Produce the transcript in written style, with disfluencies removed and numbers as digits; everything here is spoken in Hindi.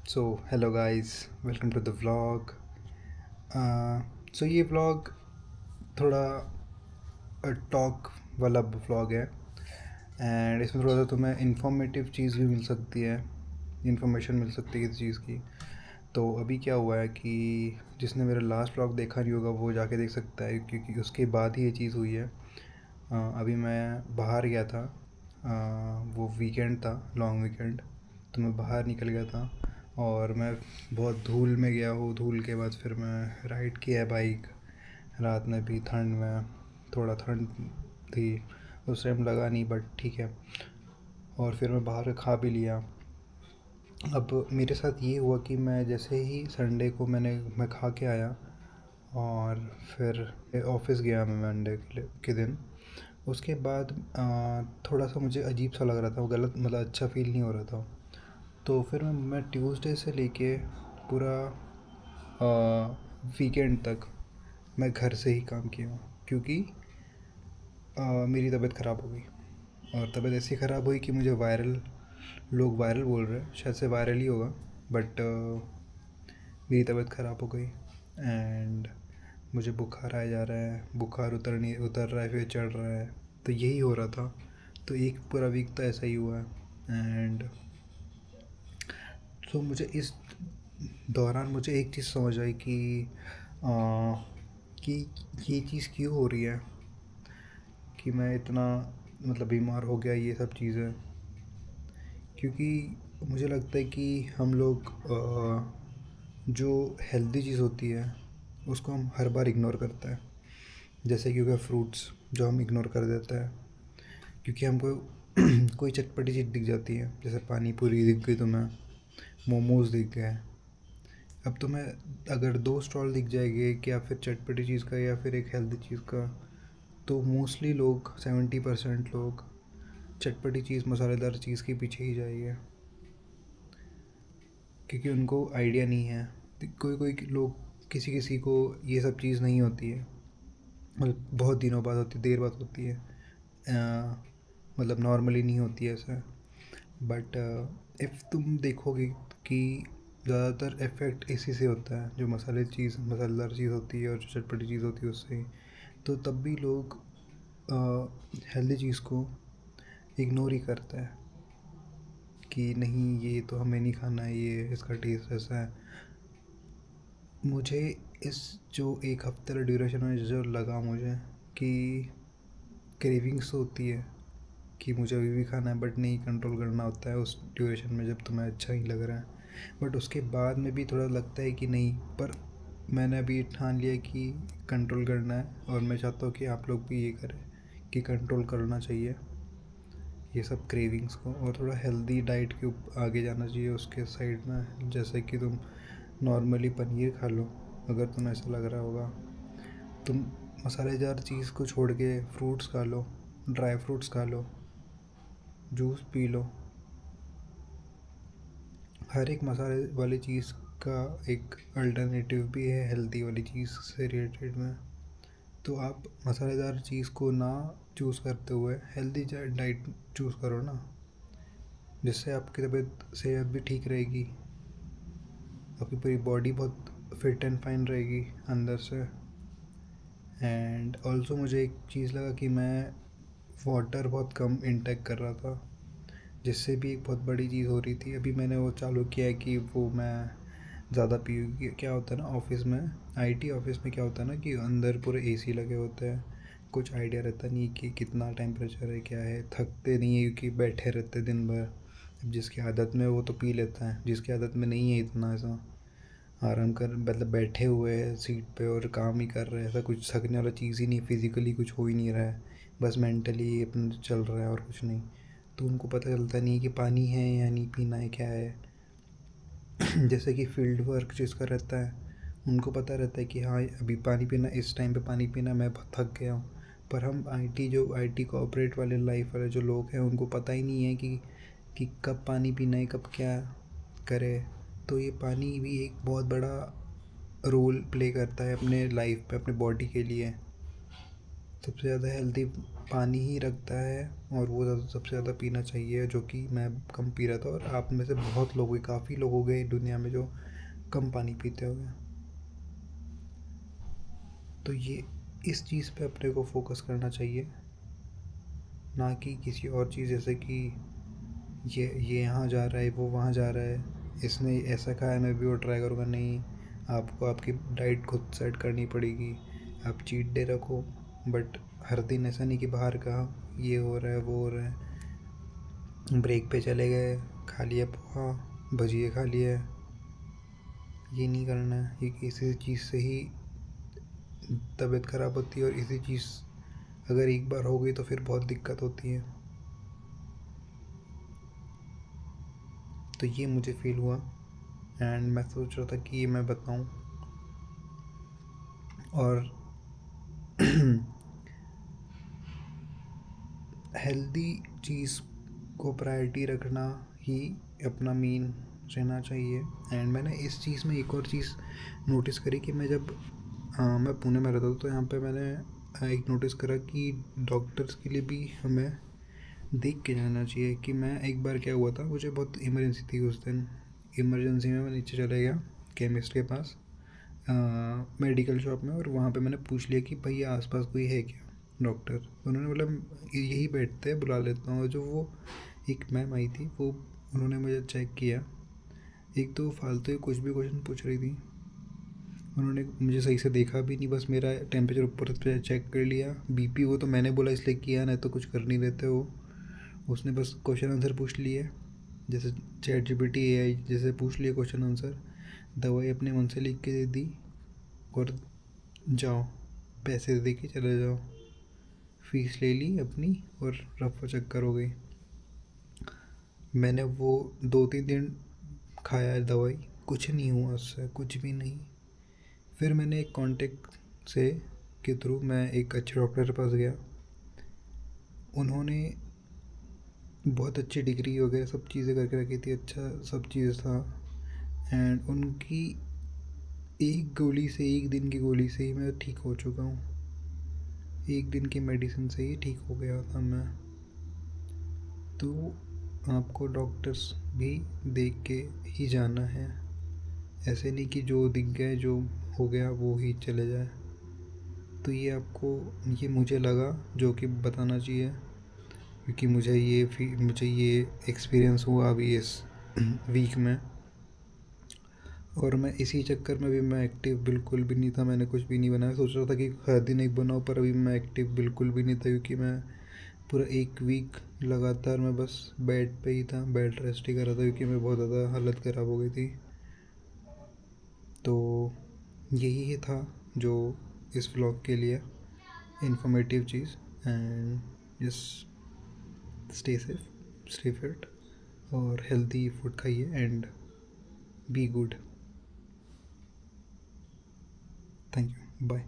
Hello guys, welcome to the vlog. ये vlog थोड़ा टॉक वाला vlog है एंड इसमें थोड़ा सा तुम्हें इन्फॉर्मेटिव चीज़ भी मिल सकती है, इन्फॉर्मेशन मिल सकती है किसी चीज़ की। तो अभी क्या हुआ है कि जिसने मेरा लास्ट vlog देखा नहीं होगा वो जाके देख सकता है, क्योंकि उसके बाद ही ये चीज़ हुई है। अभी मैं बाहर गया था, वो वीकेंड था, लॉन्ग वीकेंड। तो मैं बाहर निकल गया था और मैं बहुत धूल में गया हूँ। धूल के बाद फिर मैं राइड किया है बाइक, रात में भी ठंड में, थोड़ा ठंड थी उस टाइम, लगा नहीं बट ठीक है। और फिर मैं बाहर खा भी लिया। अब मेरे साथ ये हुआ कि मैं जैसे ही संडे को मैं खा के आया और फिर ऑफिस गया मैं मंडे के दिन। उसके बाद थोड़ा सा मुझे अजीब सा लग रहा था, वो गलत मतलब अच्छा फील नहीं हो रहा था। तो फिर मैं ट्यूसडे से लेके पूरा वीकेंड तक मैं घर से ही काम किया, क्योंकि मेरी तबीयत ख़राब हो गई। और तबीयत ऐसी ख़राब हुई कि मुझे लोग वायरल बोल रहे हैं, शायद से वायरल ही होगा, बट मेरी तबीयत ख़राब हो गई एंड मुझे बुखार आया जा रहा है, बुखार उतर रहा है फिर चढ़ रहा है। तो यही हो रहा था। तो एक पूरा वीक तो ऐसा ही हुआ है एंड तो मुझे इस दौरान मुझे एक चीज़ समझ आई आ, कि ये चीज़ क्यों हो रही है, कि मैं इतना मतलब बीमार हो गया, ये सब चीज़ें। क्योंकि मुझे लगता है कि हम लोग जो हेल्दी चीज़ होती है उसको हम हर बार इग्नोर करते हैं। जैसे कि हो गया फ्रूट्स, जो हम इग्नोर कर देते हैं क्योंकि हमको कोई चटपटी चीज़ दिख जाती है। जैसे पानी पूरी दिख गई तुम्हें, मोमोज़ दिख गए। अब तुम्हें अगर दो स्टॉल दिख जाएंगे, कि या फिर चटपटी चीज़ का या फिर एक हेल्दी चीज़ का, तो मोस्टली लोग 70% लोग चटपटी चीज़, मसालेदार चीज़ के पीछे ही जाएंगे, क्योंकि उनको आइडिया नहीं है। कोई कोई लोग, किसी किसी को ये सब चीज़ नहीं होती है, मतलब बहुत दिनों बाद होती, देर बाद होती है, मतलब नॉर्मली नहीं होती है ऐसा। बट इफ़ तुम देखोगे कि ज़्यादातर इफ़ेक्ट इसी से होता है, जो मसालेदार चीज़ होती है और जो चटपटी चीज़ होती है उससे। तो तब भी लोग हेल्दी चीज़ को इग्नोर ही करते हैं कि नहीं, ये तो हमें नहीं खाना है, ये इसका टेस्ट ऐसा है। मुझे इस जो एक हफ्ते का ड्यूरेशन में जो लगा मुझे कि क्रेविंग्स होती है कि मुझे अभी भी खाना है, बट नहीं, कंट्रोल करना होता है उस ड्यूरेशन में जब तुम्हें अच्छा ही लग रहा है। बट उसके बाद में भी थोड़ा लगता है कि नहीं, पर मैंने अभी ठान लिया कि कंट्रोल करना है, और मैं चाहता हूँ कि आप लोग भी ये करें कि कंट्रोल करना चाहिए ये सब क्रेविंग्स को, और थोड़ा हेल्दी डाइट के आगे जाना चाहिए उसके साइड में। जैसे कि तुम नॉर्मली पनीर खा लो अगर तुम्हें ऐसा लग रहा होगा। तुम मसालेदार चीज़ को छोड़ के फ्रूट्स खा लो, ड्राई फ्रूट्स खा लो, जूस पी लो। हर एक मसाले वाली चीज़ का एक अल्टरनेटिव भी है हेल्दी वाली चीज़ से रिलेटेड में। तो आप मसालेदार चीज़ को ना चूज़ करते हुए हेल्दी डाइट चूज़ करो ना, जिससे आपकी तबीयत सेहत भी ठीक रहेगी, आपकी पूरी बॉडी बहुत फिट एंड फाइन रहेगी अंदर से। एंड ऑल्सो मुझे एक चीज़ लगा कि मैं वाटर बहुत कम इंटेक कर रहा था, जिससे भी एक बहुत बड़ी चीज़ हो रही थी। अभी मैंने वो चालू किया है कि वो मैं ज़्यादा पीऊँ। क्या होता है ना, ऑफिस में, आईटी ऑफिस में क्या होता है ना कि अंदर पूरे एसी लगे होते हैं, कुछ आइडिया रहता नहीं कि कितना टेम्परेचर है, क्या है। थकते नहीं है क्योंकि बैठे रहते दिन भर। अब जिसकी आदत में वो तो पी लेता है, जिसकी आदत में नहीं है इतना ऐसा आराम कर, मतलब बैठे हुए हैं सीट पे और काम ही कर रहे हैं, ऐसा कुछ थकने वाला चीज़ ही नहीं, फिज़िकली कुछ हो ही नहीं रहा है, बस मेंटली अपना चल रहा है और कुछ नहीं। तो उनको पता चलता नहीं कि पानी है या नहीं पीना है, क्या है। जैसे कि फील्ड वर्क जिसका रहता है, उनको पता रहता है कि हाँ अभी पानी पीना, इस टाइम पे पानी पीना, मैं बहुत थक गया हूँ। पर हम आईटी कॉर्पोरेट वाले लाइफ वाले जो लोग हैं, उनको पता ही नहीं है कि कब पानी पीना है, कब क्या करे। तो ये पानी भी एक बहुत बड़ा रोल प्ले करता है अपने लाइफ पे, अपने बॉडी के लिए। सबसे ज़्यादा हेल्दी पानी ही रखता है, और वो सबसे ज़्यादा पीना चाहिए, जो कि मैं कम पी रहा था। और आप में से बहुत लोग, काफ़ी लोग हो गए दुनिया में जो कम पानी पीते होंगे। तो ये इस चीज़ पे अपने को फोकस करना चाहिए, ना कि किसी और चीज़, जैसे कि ये यहाँ जा रहा है, वो वहाँ जा रहा है, इसने ऐसा खाया मैं भी वो ट्राई करूँगा। नहीं, आपको आपकी डाइट खुद सेट करनी पड़ेगी। आप चीट डे रखो, बट हर दिन ऐसा नहीं कि बाहर का ये हो रहा है वो हो रहा है, ब्रेक पे चले गए, खा लिया पोहा भजिए खा लिया। ये नहीं करना है। ये इसी चीज़ से ही तबीयत ख़राब होती है, और इसी चीज़ अगर एक बार हो गई तो फिर बहुत दिक्कत होती है। तो ये मुझे फ़ील हुआ, एंड मैं सोच रहा था कि ये मैं बताऊं। और हेल्दी चीज़ को प्रायोरिटी रखना ही अपना मेन रहना चाहिए। एंड मैंने इस चीज़ में एक और चीज़ नोटिस करी कि मैं जब मैं पुणे में रहता था, तो यहाँ पे मैंने एक नोटिस करा कि डॉक्टर्स के लिए भी हमें देख के जाना चाहिए। कि मैं एक बार क्या हुआ था, मुझे बहुत इमरजेंसी थी उस दिन। इमरजेंसी में मैं नीचे चला गया केमिस्ट के पास, मेडिकल शॉप में, और वहाँ पे मैंने पूछ लिया कि भैया आसपास कोई है क्या डॉक्टर। तो उन्होंने बोला यही बैठते हैं, बुला लेता हूँ। जो वो एक मैम आई थी, वो उन्होंने मुझे चेक किया। एक तो फालतू ही कुछ भी क्वेश्चन पूछ रही थी। उन्होंने मुझे सही से देखा भी नहीं, बस मेरा टेम्परेचर ऊपर से चेक कर लिया, बीपी वो तो मैंने बोला इसलिए किया, नहीं तो कुछ कर नहीं देते हो। उसने बस क्वेश्चन आंसर पूछ लिए, जैसे चैट जीपीटी एआई जैसे पूछ लिए क्वेश्चन आंसर। दवाई अपने मन से लिख के दे दी, और जाओ पैसे दे के चले जाओ। फीस ले ली अपनी, और रफा चक्कर हो गई। मैंने वो 2-3 दिन खाया है दवाई, कुछ नहीं हुआ उससे, कुछ भी नहीं। फिर मैंने एक कांटेक्ट से के थ्रू मैं एक अच्छे डॉक्टर के पास गया। उन्होंने बहुत अच्छी डिग्री वगैरह सब चीज़ें करके रखी थी, अच्छा सब चीज़ था। एंड उनकी एक गोली से, एक दिन की गोली से ही मैं ठीक हो चुका हूँ। एक दिन की मेडिसिन से ही ठीक हो गया था मैं। तो आपको डॉक्टर्स भी देख के ही जाना है, ऐसे नहीं कि जो दिख गए जो हो गया वो ही चले जाए। तो ये आपको, ये मुझे लगा जो कि बताना चाहिए, क्योंकि मुझे ये एक्सपीरियंस हुआ अभी इस वीक में। और मैं इसी चक्कर में भी मैं एक्टिव बिल्कुल भी नहीं था, मैंने कुछ भी नहीं बनाया। सोच रहा था कि हर दिन एक बनाऊँ, पर अभी मैं एक्टिव बिल्कुल भी नहीं था, क्योंकि मैं पूरा एक वीक लगातार मैं बस बेड पे ही था, बेड रेस्ट ही कर रहा था, क्योंकि मैं बहुत ज़्यादा हालत ख़राब हो गई थी। तो यही था जो इस व्लॉग के लिए इन्फॉर्मेटिव चीज़। And just stay safe, stay fit, और हेल्दी फूड खाइए, and be good. Thank you, bye.